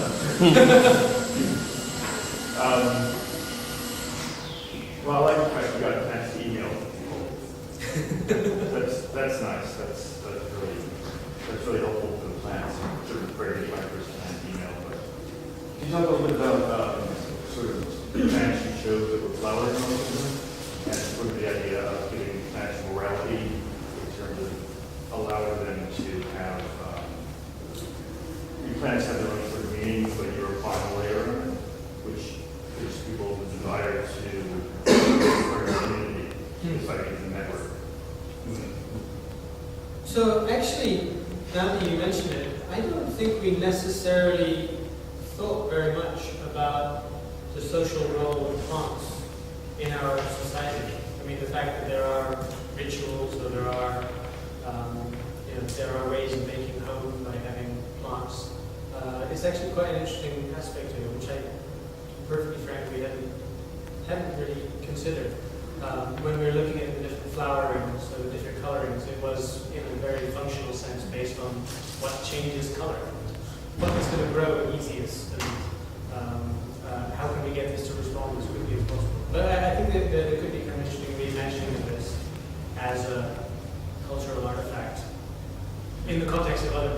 Well, I like the fact you got an actual email. That's nice. That's really helpful for the plants. Sort of very 25% email. But can you talk a little bit about sort of the plants you chose that were flowering most of them, and sort of the idea of giving plants morality in terms of allowing them to have your plants have their own sort of meanings, but you're applying a layer on it, which gives people the desire to start a community, just like in the network. So actually, now that you mention it, I don't think we necessarily thought very much about the social role of plants in our society. I mean, the fact that there are rituals or there are ways of making home by having plants. It's actually quite an interesting aspect to it, which I, perfectly frankly, hadn't really considered. When we were looking at the different flowerings, so the different colorings, it was in a very functional sense based on what changes color, what is going to grow easiest, and how can we get this to respond as quickly as possible. But I think that it could be kind of interesting reimagining of this as a cultural artifact in the context of other